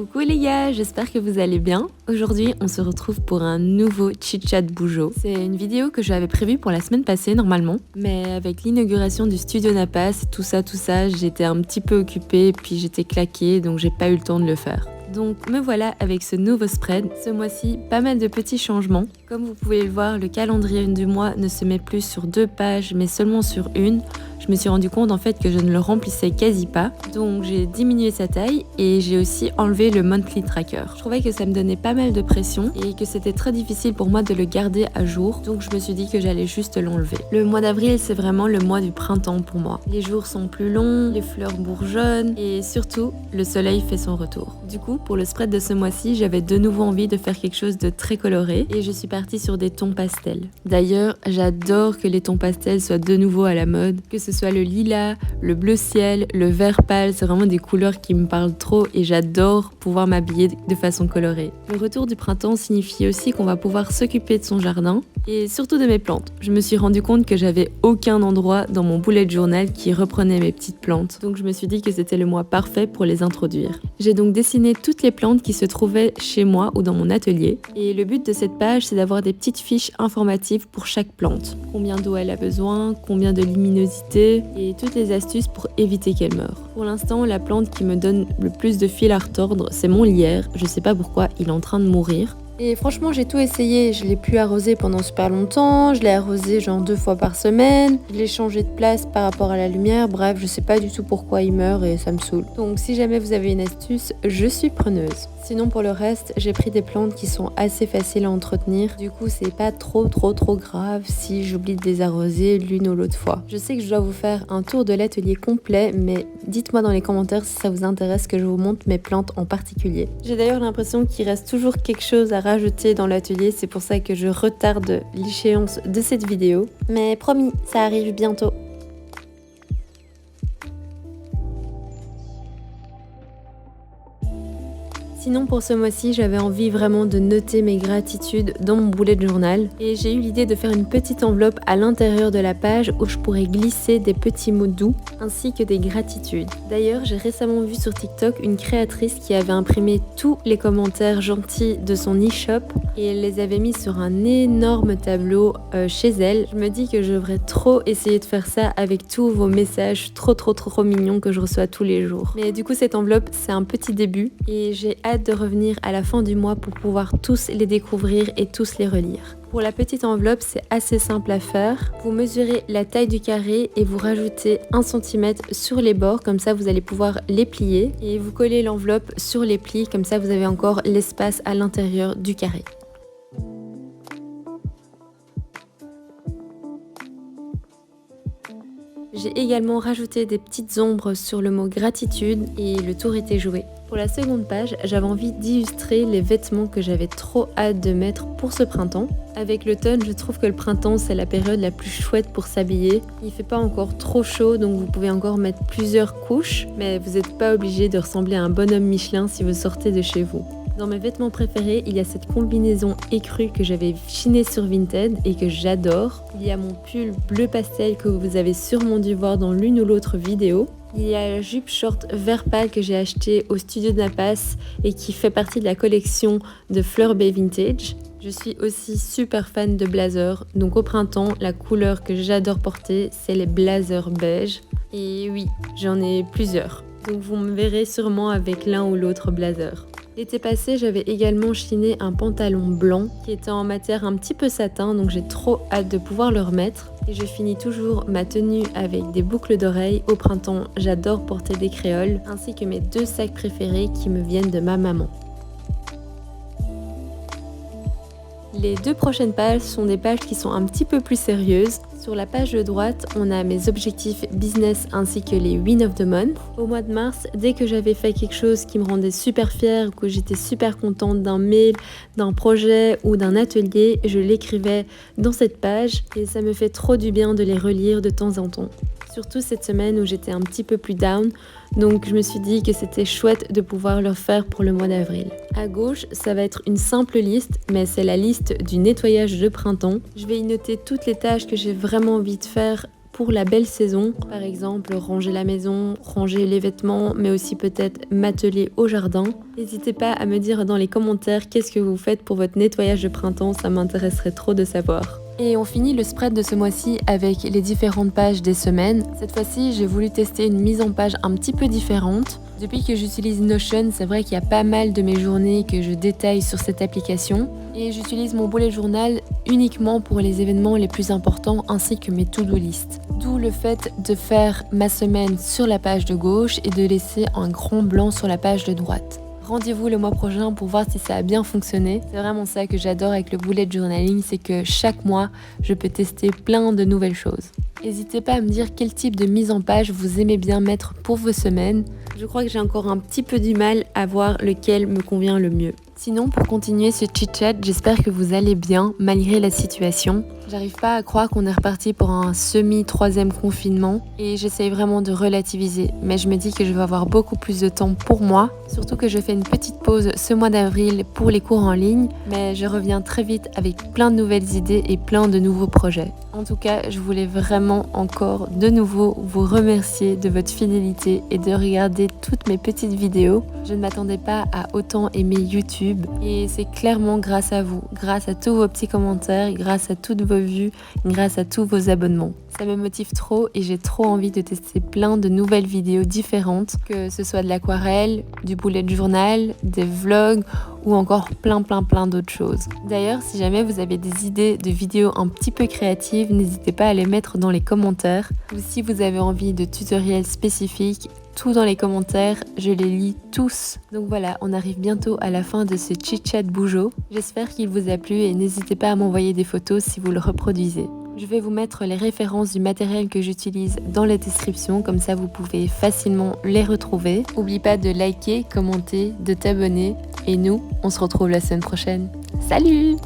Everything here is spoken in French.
Coucou les gars, j'espère que vous allez bien. Aujourd'hui, on se retrouve pour un nouveau Chit Chat Bougeot. C'est une vidéo que j'avais prévue pour la semaine passée normalement, mais avec l'inauguration du studio Napas, tout ça, j'étais un petit peu occupée, puis j'étais claquée, donc j'ai pas eu le temps de le faire. Donc me voilà avec ce nouveau spread. Ce mois-ci, pas mal de petits changements. Comme vous pouvez le voir, le calendrier du mois ne se met plus sur 2 pages, mais seulement sur une. Je me suis rendu compte en fait que je ne le remplissais quasi pas. Donc j'ai diminué sa taille et j'ai aussi enlevé le monthly tracker. Je trouvais que ça me donnait pas mal de pression et que c'était très difficile pour moi de le garder à jour. Donc je me suis dit que j'allais juste l'enlever. Le mois d'avril, c'est vraiment le mois du printemps pour moi. Les jours sont plus longs, les fleurs bourgeonnent et surtout, le soleil fait son retour. Du coup, pour le spread de ce mois-ci, j'avais de nouveau envie de faire quelque chose de très coloré et je suis partie sur des tons pastels. D'ailleurs, j'adore que les tons pastels soient de nouveau à la mode, que ce soit le lilas, le bleu ciel, le vert pâle, c'est vraiment des couleurs qui me parlent trop et j'adore pouvoir m'habiller de façon colorée. Le retour du printemps signifie aussi qu'on va pouvoir s'occuper de son jardin et surtout de mes plantes. Je me suis rendu compte que j'avais aucun endroit dans mon bullet journal qui reprenait mes petites plantes, donc je me suis dit que c'était le mois parfait pour les introduire. J'ai donc dessiné toutes les plantes qui se trouvaient chez moi ou dans mon atelier et le but de cette page, c'est d'avoir des petites fiches informatives pour chaque plante. Combien d'eau elle a besoin, combien de luminosité et toutes les astuces pour éviter qu'elle meure. Pour l'instant, la plante qui me donne le plus de fil à retordre, c'est mon lierre. Je sais pas pourquoi, il est en train de mourir. Et franchement, j'ai tout essayé. Je l'ai pu arroser pendant super longtemps. Je l'ai arrosé genre 2 fois par semaine. Je l'ai changé de place par rapport à la lumière. Bref, je sais pas du tout pourquoi il meurt et ça me saoule. Donc si jamais vous avez une astuce, je suis preneuse. Sinon pour le reste, j'ai pris des plantes qui sont assez faciles à entretenir. Du coup, c'est pas trop grave si j'oublie de les arroser l'une ou l'autre fois. Je sais que je dois vous faire un tour de l'atelier complet, mais dites-moi dans les commentaires si ça vous intéresse que je vous montre mes plantes en particulier. J'ai d'ailleurs l'impression qu'il reste toujours quelque chose à rajouter dans l'atelier, c'est pour ça que je retarde l'échéance de cette vidéo. Mais promis, ça arrive bientôt. Sinon pour ce mois-ci, j'avais envie vraiment de noter mes gratitudes dans mon bullet journal et j'ai eu l'idée de faire une petite enveloppe à l'intérieur de la page où je pourrais glisser des petits mots doux ainsi que des gratitudes. D'ailleurs, j'ai récemment vu sur TikTok une créatrice qui avait imprimé tous les commentaires gentils de son e-shop et elle les avait mis sur un énorme tableau chez elle. Je me dis que je devrais trop essayer de faire ça avec tous vos messages trop mignons que je reçois tous les jours. Mais du coup, cette enveloppe, c'est un petit début et j'ai hâte de revenir à la fin du mois pour pouvoir tous les découvrir et tous les relire. Pour la petite enveloppe, c'est assez simple à faire. Vous mesurez la taille du carré et vous rajoutez 1 cm sur les bords, comme ça vous allez pouvoir les plier et vous collez l'enveloppe sur les plis, comme ça vous avez encore l'espace à l'intérieur du carré. J'ai également rajouté des petites ombres sur le mot gratitude et le tour était joué. Pour la seconde page, j'avais envie d'illustrer les vêtements que j'avais trop hâte de mettre pour ce printemps. Avec l'automne, je trouve que le printemps, c'est la période la plus chouette pour s'habiller. Il fait pas encore trop chaud, donc vous pouvez encore mettre plusieurs couches, mais vous n'êtes pas obligé de ressembler à un bonhomme Michelin si vous sortez de chez vous. Dans mes vêtements préférés, il y a cette combinaison écrue que j'avais chinée sur Vinted et que j'adore. Il y a mon pull bleu pastel que vous avez sûrement dû voir dans l'une ou l'autre vidéo. Il y a la jupe short vert pâle que j'ai achetée au studio de Napas et qui fait partie de la collection de Fleur Bay Vintage. Je suis aussi super fan de blazers, donc au printemps, la couleur que j'adore porter, c'est les blazers beige. Et oui, j'en ai plusieurs, donc vous me verrez sûrement avec l'un ou l'autre blazer. L'été passé, j'avais également chiné un pantalon blanc qui était en matière un petit peu satin, donc j'ai trop hâte de pouvoir le remettre. Et je finis toujours ma tenue avec des boucles d'oreilles. Au printemps, j'adore porter des créoles, ainsi que mes 2 sacs préférés qui me viennent de ma maman. Les 2 prochaines pages sont des pages qui sont un petit peu plus sérieuses. Sur la page de droite, on a mes objectifs business ainsi que les win of the month. Au mois de mars, dès que j'avais fait quelque chose qui me rendait super fière, que j'étais super contente d'un mail, d'un projet ou d'un atelier, je l'écrivais dans cette page et ça me fait trop du bien de les relire de temps en temps. Surtout cette semaine où j'étais un petit peu plus down, donc je me suis dit que c'était chouette de pouvoir le faire pour le mois d'avril. À gauche, ça va être une simple liste, mais c'est la liste du nettoyage de printemps. Je vais y noter toutes les tâches que j'ai vraiment envie de faire pour la belle saison. Par exemple, ranger la maison, ranger les vêtements, mais aussi peut-être m'atteler au jardin. N'hésitez pas à me dire dans les commentaires qu'est-ce que vous faites pour votre nettoyage de printemps, ça m'intéresserait trop de savoir. Et on finit le spread de ce mois-ci avec les différentes pages des semaines. Cette fois-ci, j'ai voulu tester une mise en page un petit peu différente. Depuis que j'utilise Notion, c'est vrai qu'il y a pas mal de mes journées que je détaille sur cette application. Et j'utilise mon bullet journal uniquement pour les événements les plus importants ainsi que mes to-do list. D'où le fait de faire ma semaine sur la page de gauche et de laisser un grand blanc sur la page de droite. Rendez-vous le mois prochain pour voir si ça a bien fonctionné. C'est vraiment ça que j'adore avec le bullet journaling, c'est que chaque mois, je peux tester plein de nouvelles choses. N'hésitez pas à me dire quel type de mise en page vous aimez bien mettre pour vos semaines. Je crois que j'ai encore un petit peu du mal à voir lequel me convient le mieux. Sinon, pour continuer ce chit-chat, j'espère que vous allez bien malgré la situation. J'arrive pas à croire qu'on est reparti pour un semi-troisième confinement et j'essaye vraiment de relativiser. Mais je me dis que je vais avoir beaucoup plus de temps pour moi, surtout que je fais une petite pause ce mois d'avril pour les cours en ligne. Mais je reviens très vite avec plein de nouvelles idées et plein de nouveaux projets. En tout cas, je voulais vraiment encore de nouveau vous remercier de votre fidélité et de regarder toutes mes petites vidéos. Je ne m'attendais pas à autant aimer YouTube et c'est clairement grâce à vous, grâce à tous vos petits commentaires, grâce à toutes vos vues, grâce à tous vos abonnements. Ça me motive trop et j'ai trop envie de tester plein de nouvelles vidéos différentes, que ce soit de l'aquarelle, du bullet journal, des vlogs ou encore plein d'autres choses. D'ailleurs, si jamais vous avez des idées de vidéos un petit peu créatives, n'hésitez pas à les mettre dans les commentaires. Ou si vous avez envie de tutoriels spécifiques, tout dans les commentaires, je les lis tous. Donc voilà, on arrive bientôt à la fin de ce chit-chat Bougeot. J'espère qu'il vous a plu et n'hésitez pas à m'envoyer des photos si vous le reproduisez. Je vais vous mettre les références du matériel que j'utilise dans la description, comme ça vous pouvez facilement les retrouver. N'oublie pas de liker, commenter, de t'abonner et nous, on se retrouve la semaine prochaine. Salut!